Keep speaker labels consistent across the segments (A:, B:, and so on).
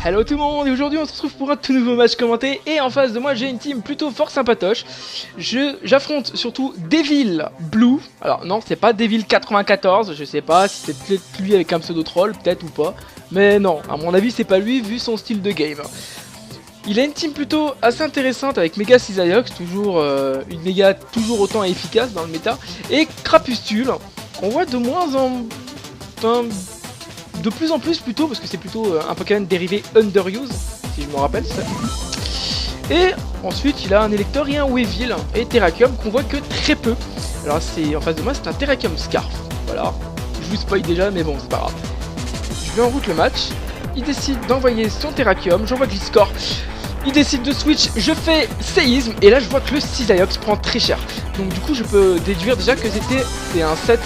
A: Hello tout le monde, et aujourd'hui on se retrouve pour un tout nouveau match commenté. Et en face de moi j'ai une team plutôt fort sympatoche. J'affronte surtout Devil Blue. Alors non, c'est pas Devil 94, je sais pas si c'est peut-être lui avec un pseudo troll, peut-être ou pas. Mais non, à mon avis c'est pas lui vu son style de game. Il a une team plutôt assez intéressante avec Mega Cisaiox, toujours une méga toujours autant efficace dans le méta. Et Crapustule, on voit de moins en... de plus en plus plutôt, parce que c'est plutôt un Pokémon dérivé Underuse, si je me rappelle ça. Et ensuite il a un Elector et un Weavile et Terrakium qu'on voit que très peu. Alors c'est en face de moi, c'est un Terrakium Scarf, voilà. Je vous spoil déjà mais bon c'est pas grave. Je vais en route le match, il décide d'envoyer son Terrakium, j'envoie Gliscor. Il décide de switch, je fais séisme et là je vois que le Cisaiox prend très cher. Donc du coup je peux déduire déjà que c'est un set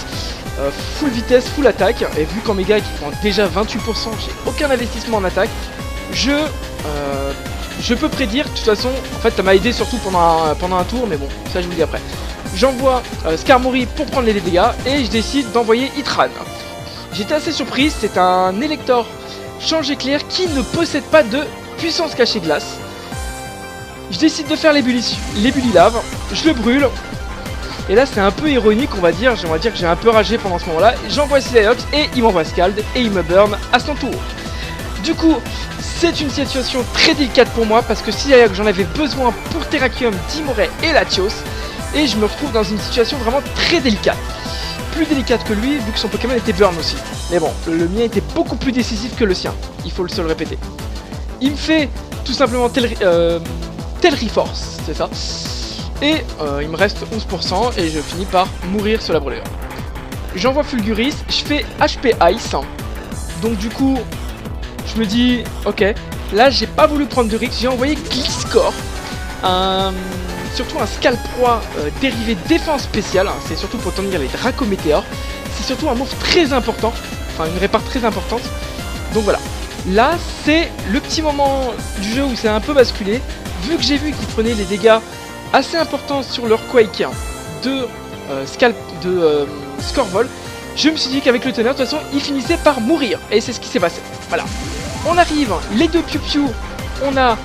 A: full vitesse, full attaque. Et vu qu'en méga qui prend déjà 28%, j'ai aucun investissement en attaque. Je peux prédire, de toute façon, en fait ça m'a aidé surtout pendant un tour, mais bon, ça je vous le dis après. J'envoie Skarmory pour prendre les dégâts et je décide d'envoyer Itran. J'étais assez surprise, c'est un Elector change éclair qui ne possède pas de puissance cachée glace. Je décide de faire les bully-lave, je le brûle. Et là c'est un peu ironique on va dire que j'ai un peu ragé pendant ce moment là. J'envoie Cisaiox et il m'envoie Scald et il me burn à son tour. Du coup c'est une situation très délicate pour moi parce que Cisaiox j'en avais besoin pour Terrakium, Timoray et Latios. Et je me retrouve dans une situation vraiment très délicate. Plus délicate que lui vu que son Pokémon était burn aussi. Mais bon, le mien était beaucoup plus décisif que le sien, il faut se le répéter. Il me fait tout simplement tel Reforce, c'est ça. Et il me reste 11% et je finis par mourir sur la brûlure. J'envoie Fulguris, je fais HP Ice. Donc du coup, je me dis, ok, là j'ai pas voulu prendre de risque, j'ai envoyé Gliscor. Surtout un Scalproie dérivé défense spéciale, hein, c'est surtout pour tenir les Dracométéores. C'est surtout un move très important, enfin une répare très importante. Donc voilà, là c'est le petit moment du jeu où c'est un peu basculé. Vu que j'ai vu qu'ils prenaient les dégâts assez importants sur leur Quake de Scorvol, je me suis dit qu'avec le tonnerre, de toute façon, il finissait par mourir. Et c'est ce qui s'est passé. Voilà. On arrive, les deux Piu-Piu, on a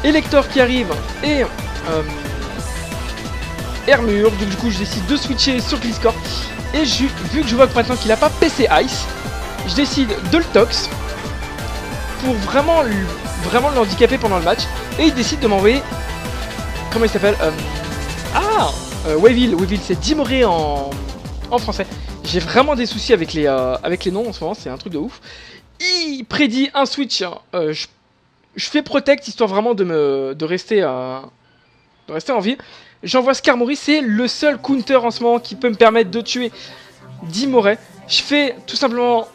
A: Elector qui arrive et Hermure. Donc du coup, je décide de switcher sur Gliscor. Et vu que je vois que maintenant qu'il n'a pas PC Ice, je décide de le tox pour vraiment le handicaper pendant le match. Et il décide de m'envoyer... Comment il s'appelle Weavile, c'est Timoray en français. J'ai vraiment des soucis avec les noms en ce moment, c'est un truc de ouf. Il prédit un switch, je fais protect histoire vraiment de rester en vie. J'envoie Skarmory, c'est le seul counter en ce moment qui peut me permettre de tuer Timoray. Je fais tout simplement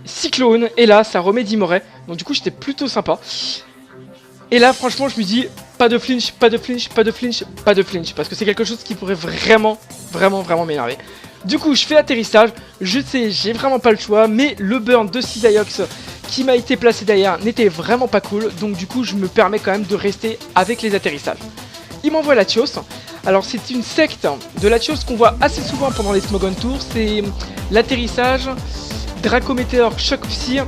A: Cyclone et là ça remet Timoray. Donc du coup j'étais plutôt sympa. Et là franchement je me dis pas de flinch, pas de flinch, pas de flinch, pas de flinch. Parce que c'est quelque chose qui pourrait vraiment m'énerver. Du coup je fais atterrissage, je sais j'ai vraiment pas le choix. Mais le burn de Cisaiox qui m'a été placé derrière n'était vraiment pas cool. Donc du coup je me permets quand même de rester avec les atterrissages. Il m'envoie Latios. Alors c'est une secte de Latios qu'on voit assez souvent pendant les Smogon Tours. C'est l'atterrissage, Dracométéore, Choc Psy,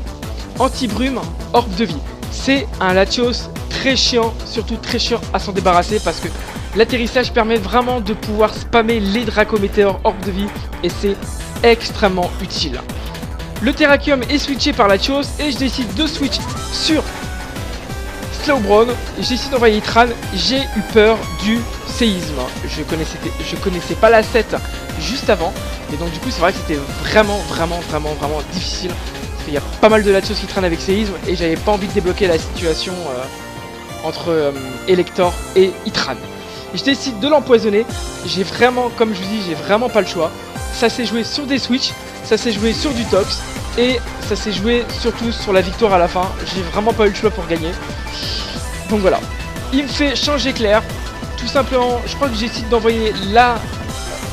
A: Anti-Brume, Orbe de vie. C'est un Latios très chiant, surtout très chiant à s'en débarrasser parce que l'atterrissage permet vraiment de pouvoir spammer les Dracométéores Orbe de vie et c'est extrêmement utile. Le Terrakium est switché par Latios et je décide de switch sur Slowbro. Je décide d'envoyer Itran, j'ai eu peur du séisme. Je connaissais pas la 7 juste avant et donc du coup c'est vrai que c'était vraiment difficile. Il y a pas mal de Latios qui traînent avec séisme et j'avais pas envie de débloquer la situation entre Elector et Itran. Je décide de l'empoisonner. J'ai vraiment, comme je vous dis, j'ai vraiment pas le choix. Ça s'est joué sur des switches, ça s'est joué sur du tox et ça s'est joué surtout sur la victoire à la fin. J'ai vraiment pas eu le choix pour gagner. Donc voilà. Il me fait changer clair. Tout simplement, je crois que j'ai décidé d'envoyer la...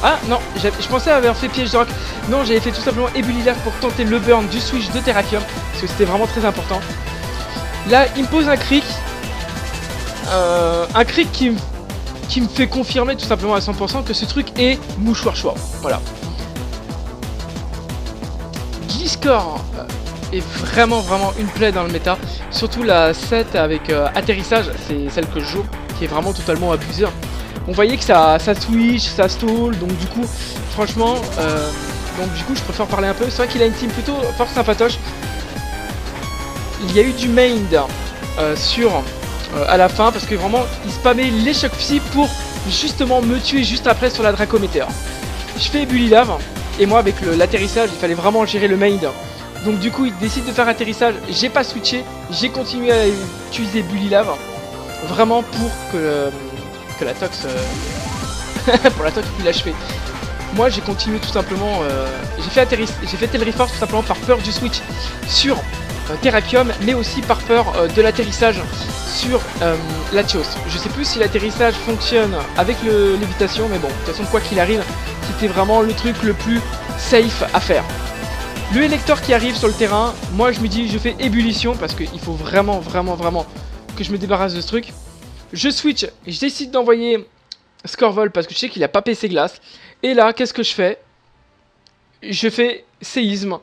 A: Ah non, je pensais avoir fait piège de rock. Non, j'avais fait tout simplement Ebullilaire pour tenter le burn du switch de Terrakium. Parce que c'était vraiment très important. Là, il me pose un cric. Un cric qui me fait confirmer tout simplement à 100% que ce truc est mouchoir choix. Voilà. Gliscor est vraiment une plaie dans le méta. Surtout la 7 avec atterrissage, c'est celle que je joue, qui est vraiment totalement abusée. On voyait que ça switch, ça stall, donc du coup, franchement, je préfère parler un peu. C'est vrai qu'il a une team plutôt fort sympatoche. Il y a eu du main à la fin, parce que vraiment, il spammait les chocs psy pour justement me tuer juste après sur la Draco Météor. Je fais Bully Lave, et moi avec l'atterrissage, il fallait vraiment gérer le main. Donc du coup, il décide de faire atterrissage, j'ai pas switché, j'ai continué à utiliser Bully Lave, vraiment pour que la tox pour la tox puis l'achever. Moi j'ai continué tout simplement, j'ai fait Tail Reforce tout simplement par peur du switch sur Terrakium, mais aussi par peur de l'atterrissage sur Latios. Je sais plus si l'atterrissage fonctionne avec l'évitation, mais bon, de toute façon quoi qu'il arrive, c'était vraiment le truc le plus safe à faire. Le Elector qui arrive sur le terrain, moi je me dis je fais ébullition parce qu'il faut vraiment que je me débarrasse de ce truc. Je switch, je décide d'envoyer Scorvol parce que je sais qu'il a pas PC glace. Et là, qu'est-ce que je fais? Je fais séisme.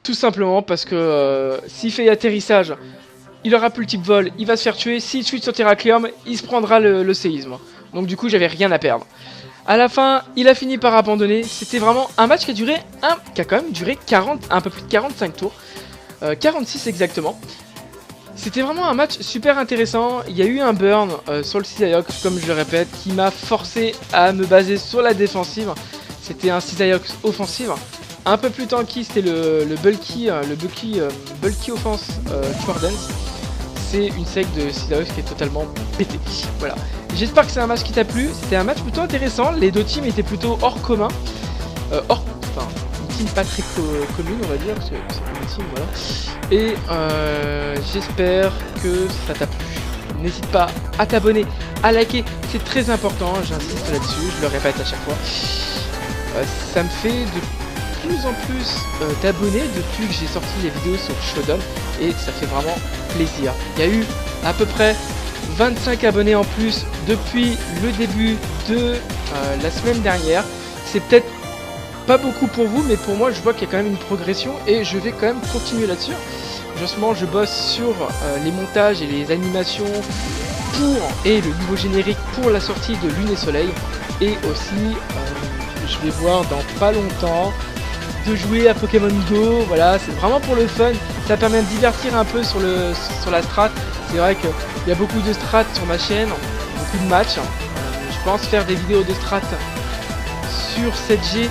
A: Tout simplement parce que s'il fait atterrissage, il aura plus le type vol, il va se faire tuer. S'il switch sur Terrakium, il se prendra le séisme. Donc du coup, j'avais rien à perdre. À la fin, il a fini par abandonner. C'était vraiment un match qui a quand même duré un peu plus de 45 tours. 46 exactement. C'était vraiment un match super intéressant. Il y a eu un burn sur le Cisaiox, comme je le répète, qui m'a forcé à me baser sur la défensive. C'était un Cisaiox offensive. Un peu plus tanky, c'était le bulky offense Dance. C'est une sec de Cisaiox qui est totalement pété. Voilà. J'espère que c'est un match qui t'a plu. C'était un match plutôt intéressant. Les deux teams étaient plutôt hors commun. Une team pas très commune, on va dire, parce que c'est une team, voilà. Et j'espère que ça t'a plu. N'hésite pas à t'abonner, à liker, c'est très important, j'insiste là-dessus, je le répète à chaque fois. Ça me fait de plus en plus d'abonnés depuis que j'ai sorti les vidéos sur Shodan, et ça fait vraiment plaisir. Il y a eu à peu près 25 abonnés en plus depuis le début de la semaine dernière. C'est peut-être pas beaucoup pour vous, mais pour moi je vois qu'il y a quand même une progression et je vais quand même continuer là-dessus. En ce moment je bosse sur les montages et les animations et le nouveau générique pour la sortie de Lune et Soleil, et aussi je vais voir dans pas longtemps de jouer à Pokémon Go. Voilà, c'est vraiment pour le fun, ça permet de divertir un peu sur la strat. C'est vrai qu'il y a beaucoup de strats sur ma chaîne, beaucoup de matchs. Je pense faire des vidéos de strat sur 7G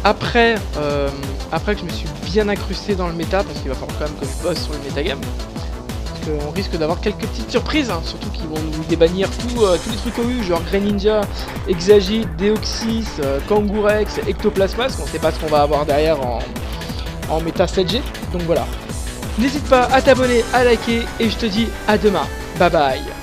A: après que je me suis bien incrusté dans le méta, parce qu'il va falloir quand même que je bosse sur le métagame. Parce qu'on risque d'avoir quelques petites surprises, hein, surtout qu'ils vont nous débannir tous les trucs OU, genre Greninja, Exagite, Deoxys, Kangourex, Ectoplasma, parce qu'on sait pas ce qu'on va avoir derrière en méta 7G. Donc voilà. N'hésite pas à t'abonner, à liker, et je te dis à demain. Bye bye.